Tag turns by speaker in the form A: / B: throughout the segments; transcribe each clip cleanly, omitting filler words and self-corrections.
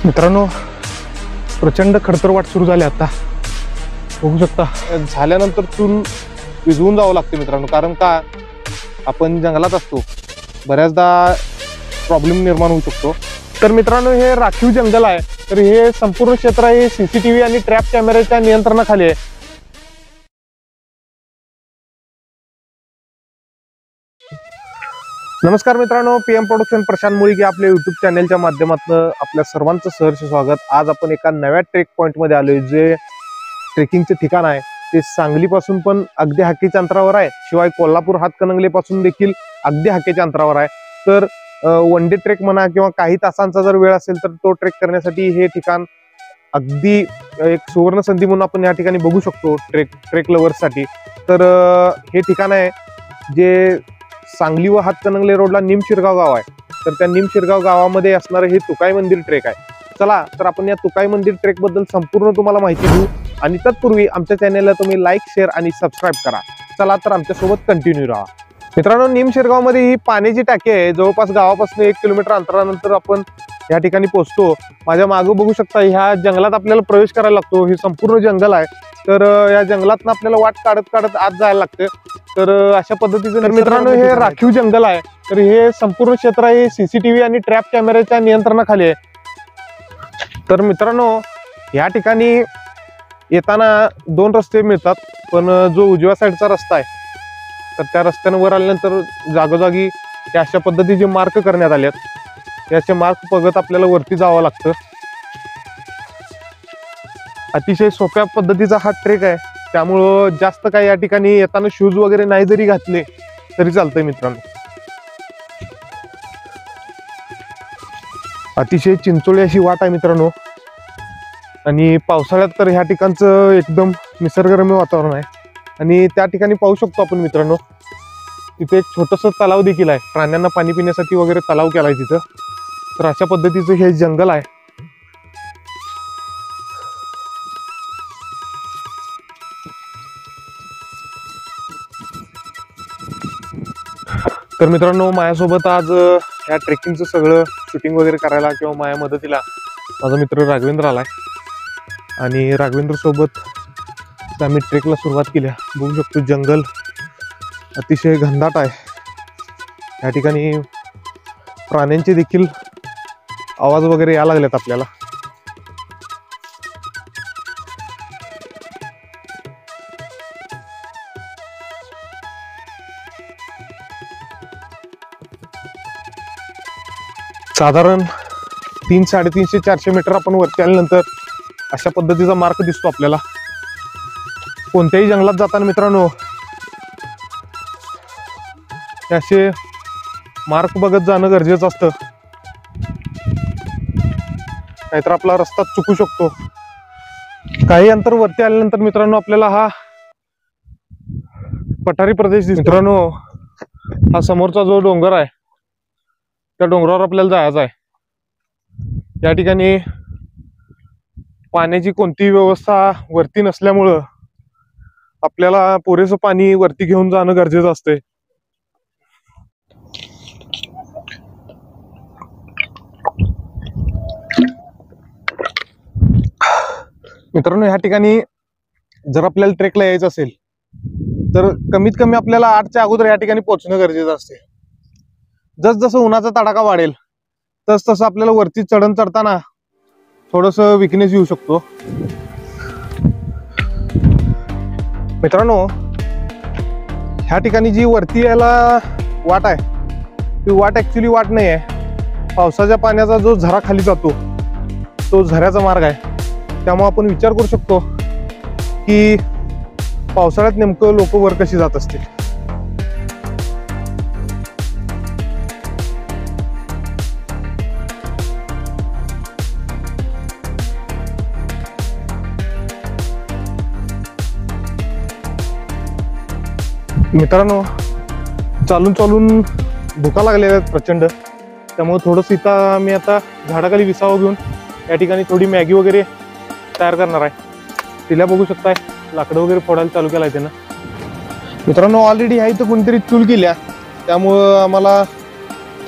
A: मित्रांनो, प्रचंड खडतर वाट सुरू झाली आता बघू शकता. झाल्यानंतर चूल विझवून जावं लागते मित्रांनो, कारण का आपण जंगलात असतो, बऱ्याचदा प्रॉब्लेम निर्माण होऊ शकतो. तर मित्रांनो, हे राखीव जंगल आहे, तर हे संपूर्ण क्षेत्र हे सीसीटीव्ही आणि ट्रॅप कॅमेऱ्याच्या नियंत्रणाखाली आहे. नमस्कार मित्रांनो, पीएम प्रोडक्शन प्रशांत मुळीके आपल्या युट्यूब चॅनलच्या माध्यमातून आपल्या सर्वांचं सहर्ष स्वागत. आज आपण एका नव्या ट्रेक पॉइंट मध्ये आलोय. जे ट्रेकिंगचे ठिकाण आहे ते सांगलीपासून पण अगदी हाकेच्या अंतरावर आहे, शिवाय कोल्हापूर हातकणंगले पासून देखील अगदी हाकेच्या अंतरावर आहे. तर वन डे ट्रेक म्हणा किंवा काही तासांचा जर वेळ असेल तर तो ट्रेक करण्यासाठी हे ठिकाण अगदी एक सुवर्ण संधी म्हणून आपण या ठिकाणी बघू शकतो ट्रेक लवर्ससाठी. तर हे ठिकाण आहे जे सांगली व हातकणंगले रोडला निमशिरगाव गाव आहे. तर त्या निमशिरगाव गावामध्ये असणारं हे तुकाई मंदिर ट्रेक आहे. चला तर आपण या तुकाई मंदिर ट्रेक बद्दल संपूर्ण तुम्हाला माहिती देऊ, आणि तत्पूर्वी आमच्या चॅनेलला तुम्ही लाईक, शेअर आणि सबस्क्राईब करा. चला तर आमच्यासोबत कंटिन्यू राहा. मित्रांनो, निमशिरगाव मध्ये ही पाण्याची टाकी आहे. जवळपास गावापासून 1 किलोमीटर अंतरानंतर आपण या ठिकाणी पोहोचतो. माझ्या मागे बघू शकता, ह्या जंगलात आपल्याला प्रवेश करायला लागतो. हे संपूर्ण जंगल आहे, तर या जंगलातून आपल्याला वाट काढत काढत आत जायला लागते. तर अशा पद्धतीचं. तर मित्रांनो, हे राखीव जंगल आहे, तर हे संपूर्ण क्षेत्र हे सीसीटीव्ही आणि ट्रॅप कॅमेऱ्याच्या नियंत्रणाखाली आहे. तर मित्रांनो, या ठिकाणी येताना 2 रस्ते मिळतात, पण जो उजव्या साईडचा रस्ता आहे तर त्या रस्त्यानं वर आल्यानंतर जागोजागी हे अशा पद्धतीचे मार्क करण्यात आले आहेत. याचे मार्क बघत आपल्याला वरती जावं लागतं. अतिशय सोप्या पद्धतीचा हा ट्रेक आहे, त्यामुळं जास्त काही या ठिकाणी येताना शूज वगैरे नाही जरी घातले तरी चालतंय मित्रांनो. अतिशय चिंचोळी अशी वाट आहे मित्रांनो, आणि पावसाळ्यात तर ह्या ठिकाणचं एकदम निसर्गरम्य वातावरण आहे. आणि त्या ठिकाणी पाहू शकतो आपण मित्रांनो, तिथे एक छोटंसं तलाव देखील आहे. प्राण्यांना पाणी पिण्यासाठी वगैरे तलाव केलाय तिथं. तर अशा पद्धतीचं हे जंगल आहे. तर मित्रांनो, माझ्यासोबत आज ह्या ट्रेकिंगचं सगळं शूटिंग वगैरे करायला किंवा माझ्या मदतीला माझा मित्र राघवेंद्र आलाय, आणि राघवेंद्र सोबत आम्ही ट्रेकला सुरुवात केली. बघू शकतो, जंगल अतिशय घनदाट आहे. या ठिकाणी प्राण्यांचे देखील आवाज वगैरे यायला लागलेत आपल्याला. साधारण 300-350-400 मीटर आपण वरती आल्यानंतर अशा पद्धतीचा मार्क दिसतो आपल्याला. कोणत्याही जंगलात जाताना मित्रांनो असे मार्क बघत जाणं गरजेचं असतं, नाहीतर आपला रस्ता चुकू शकतो. काही अंतर वरती आल्यानंतर मित्रांनो आपल्याला हा पठारी प्रदेश दिसतो. मित्रांनो, हा समोरचा जो डोंगर आहे त्या डोंगरावर आपल्याला जायचं आहे. या ठिकाणी पाण्याची कोणतीही व्यवस्था वरती नसल्यामुळं आपल्याला पुरेसं पाणी वरती घेऊन जाणं गरजेचं असते. मित्रांनो, ह्या ठिकाणी जर आपल्याला ट्रेकला यायचं असेल तर कमीत कमी आपल्याला 8च्या अगोदर या ठिकाणी पोहोचणं गरजेचं असते. जसजसं उन्हाचा तडाखा वाढेल तसं आपल्याला वरती चढताना थोडंसं विकनेस येऊ शकतो. मित्रांनो, ह्या ठिकाणी जी वरती यायला वाट आहे ती वाट ऍक्च्युली वाट नाही आहे. पावसाच्या पाण्याचा जो झरा खाली जातो तो झऱ्याचा मार्ग आहे. त्यामुळे आपण विचार करू शकतो की पावसाळ्यात नेमकं लोक वर कशी जात असतील. मित्रांनो, चालून चालून भुका लागलेल्या आहेत प्रचंड, त्यामुळे थोडंसं इथं मी आता झाडाखाली विसावं घेऊन या ठिकाणी थोडी मॅगी वगैरे तयार करणार आहे. तिला बघू शकताय लाकडं वगैरे फोडायला चालू केलं आहे त्यानं. मित्रांनो, ऑलरेडी ह्या इथं कोणतरी चूल केल्या, त्यामुळं आम्हाला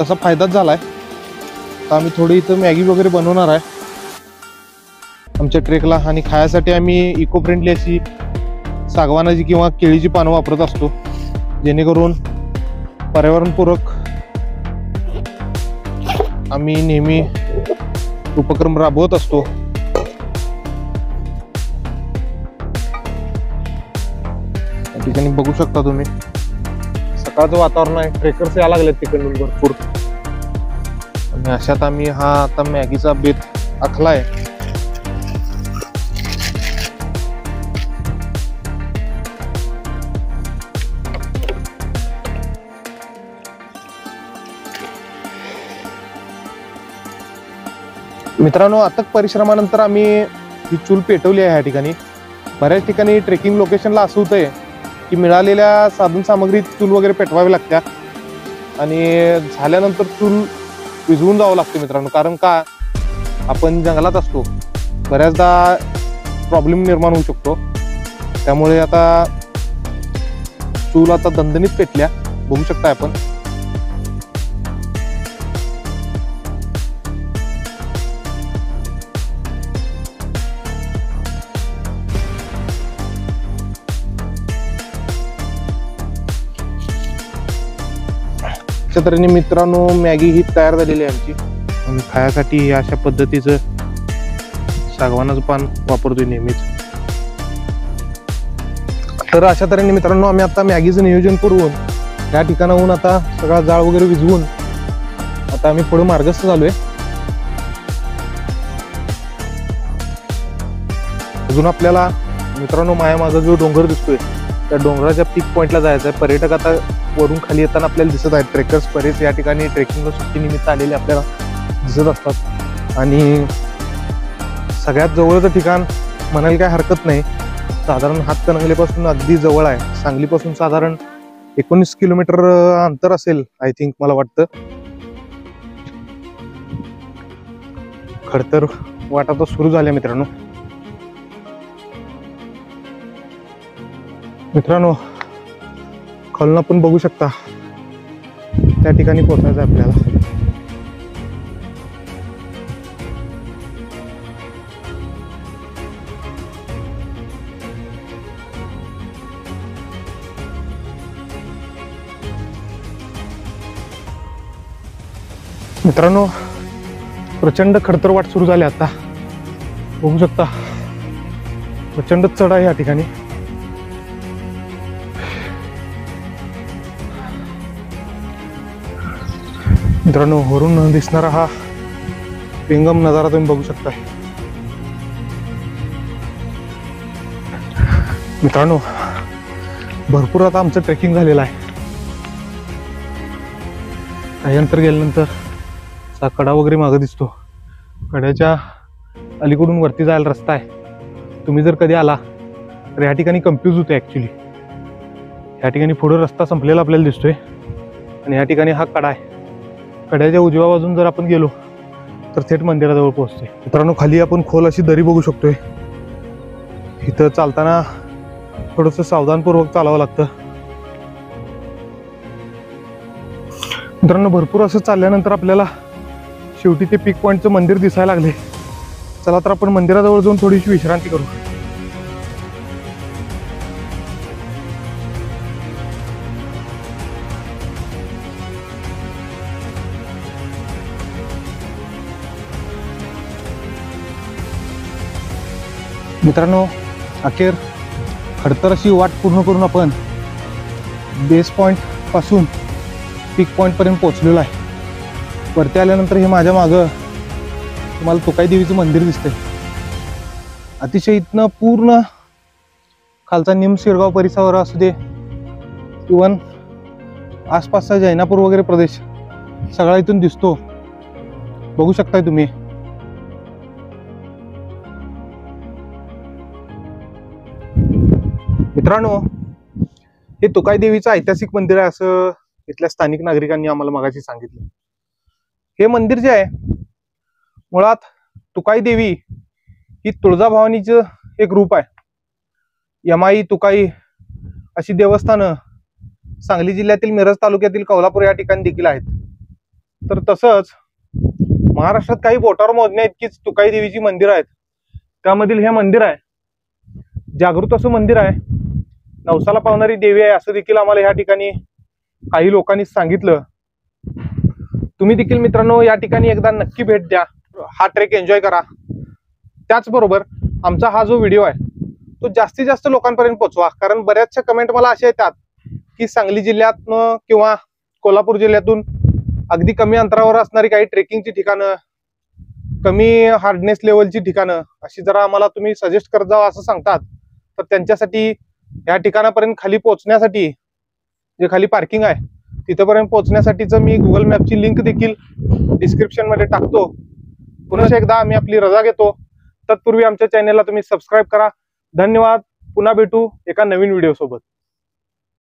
A: तसा फायदाच झाला आहे. तर आम्ही थोडी इथं मॅगी वगैरे बनवणार आहे. आमच्या ट्रेकला, आणि खायासाठी आम्ही इको फ्रेंडली अशी सागवानाची किंवा केळीची पानं वापरत असतो, जेणेकरून पर्यावरणपूरक आम्ही नेहमी उपक्रम राबवत असतो. या ठिकाणी बघू शकता तुम्ही सकाळचं वातावरण आहे, ट्रेकर्स यायला लागलेत तिकडून भरपूर. आणि अशात आम्ही हा आता मॅगीचा बेत आखलाय. मित्रांनो, अथक परिश्रमानंतर आम्ही ही चूल पेटवली आहे. ह्या ठिकाणी बऱ्याच ठिकाणी ट्रेकिंग लोकेशनला असं होतंय की मिळालेल्या साधन सामग्री चूल वगैरे पेटवावी लागत्या आणि झाल्यानंतर चूल विझवून जावं लागतं मित्रांनो. कारण का, आपण जंगलात असतो, बऱ्याचदा प्रॉब्लेम निर्माण होऊ शकतो. त्यामुळे आता चूल आता दणदणीत पेटल्या, बघू शकता आपण. अशा तऱ्हेने मित्रांनो मॅगी ही तयार झालेली आहे आमची. आणि खायासाठी अशा पद्धतीचं सागवानाचं पान वापरतोय नेहमीच. तर अशा तऱ्हेने मित्रांनो आम्ही आता मॅगीचं नियोजन करून या ठिकाणाहून आता सगळा जाळ वगैरे विझवून आता आम्ही पुढे मार्गस्थ झालोय. अजून आपल्याला मित्रांनो माझा जो डोंगर दिसतोय त्या डोंगराच्या पीक पॉइंटला जायचं आहे. पर्यटक आता वरून खाली येताना आपल्याला दिसत आहेत. ट्रेकर्स बरेच या ठिकाणी ट्रेकिंगला सुट्टीनिमित्त आलेले आपल्याला दिसत असतात. आणि सगळ्यात जवळचं ठिकाण म्हणायला काय हरकत नाही, साधारण हातकणंगलेपासून अगदी जवळ आहे. सांगलीपासून साधारण 19 किलोमीटर अंतर असेल आय थिंक, मला वाटतं. खडतर वाट आता सुरू झाल्या मित्रांनो. खालून आपण बघू शकता त्या ठिकाणी पोहोचायचं आहे आपल्याला. मित्रांनो, प्रचंड खडतर वाट सुरू झाली आता, बघू शकता. प्रचंड चढ आहे या ठिकाणी. मित्रांनो, वरून दिसणारा हा पिंगम नजारा तुम्ही बघू शकता. मित्रांनो, भरपूर आता आमचं ट्रेकिंग झालेलं आहे. त्यानंतर गेल्यानंतर कडा वगैरे मागे दिसतो. कड्याच्या अलीकडून वरती जायला रस्ता आहे. तुम्ही जर कधी आला तर या ठिकाणी कन्फ्यूज होते ऍक्च्युली. या ठिकाणी पुढे रस्ता संपलेला आपल्याला दिसतोय आणि या ठिकाणी हा कडा आहे. कड्याच्या उजव्या बाजून जर आपण गेलो तर थेट मंदिराजवळ पोहोचतोय. मित्रांनो, खाली आपण खोल अशी दरी बघू शकतोय. इथं चालताना थोडंसं सावधानपूर्वक चालावं लागतं. मित्रांनो, भरपूर असं चालल्यानंतर आपल्याला शेवटी ते पीक पॉइंटचं मंदिर दिसायला लागले. चला तर आपण मंदिराजवळ जाऊन थोडीशी विश्रांती करू. मित्रांनो, अखेर खडतर अशी वाट पूर्ण करून आपण बेस पॉइंट पासून पीक पॉइंट पर्यंत पोहोचलेलो आहे. वरती आल्यानंतर हे माझ्या मागं तुम्हाला तुकाई देवीचं मंदिर दिसतंय. अतिशय इथनं पूर्ण खालचा निम शिरगाव परिसर असू दे, इवन आसपासचा जैनापूर वगैरे प्रदेश सगळा इथून दिसतो, बघू शकताय तुम्ही. मित्रांनो, हे तुकाई देवीचं ऐतिहासिक मंदिर आहे असं इथल्या स्थानिक नागरिकांनी आम्हाला मगाशी सांगितलं. हे मंदिर जे आहे, मुळात तुकाई देवी ही तुळजाभवानीचं एक रूप आहे. यमाई, तुकाई अशी देवस्थानं सांगली जिल्ह्यातील मिरज तालुक्यातील कौलापूर या ठिकाणी देखील आहेत. तर तसंच महाराष्ट्रात काही बोटावर मोजण्या इतकीच तुकाई देवीची मंदिरं आहेत त्यामधील हे मंदिर आहे, जागृत असं मंदिर आहे, नवसाला पावणारी देवी आहे असं देखील आम्हाला या ठिकाणी काही लोकांनी सांगितलं. तुम्ही देखील मित्रांनो या ठिकाणी एकदा नक्की भेट द्या, हा ट्रेक एन्जॉय करा. त्याचबरोबर आमचा हा जो व्हिडिओ आहे तो जास्तीत जास्त लोकांपर्यंत पोहोचवा, कारण बऱ्याचशा कमेंट मला अशा येतात की सांगली जिल्ह्यातनं किंवा कोल्हापूर जिल्ह्यातून अगदी कमी अंतरावर असणारी काही ट्रेकिंगची ठिकाणं, कमी हार्डनेस लेवलची ठिकाणं अशी जरा आम्हाला तुम्ही सजेस्ट करत जावा असं सांगतात. तर त्यांच्यासाठी या ठिकाणापर्यंत खाली पोहोचण्यासाठी जे खाली पार्किंग आहे तिथपर्यंत पोहोचण्यासाठीचं मी गुगल मॅपची लिंक देखील डिस्क्रिप्शन मध्ये टाकतो. पुन्हा एकदा आम्ही आपली रजा घेतो. तत्पूर्वी आमच्या चॅनेलला तुम्ही सबस्क्राईब करा. धन्यवाद. पुन्हा भेटू एका नवीन व्हिडिओ सोबत.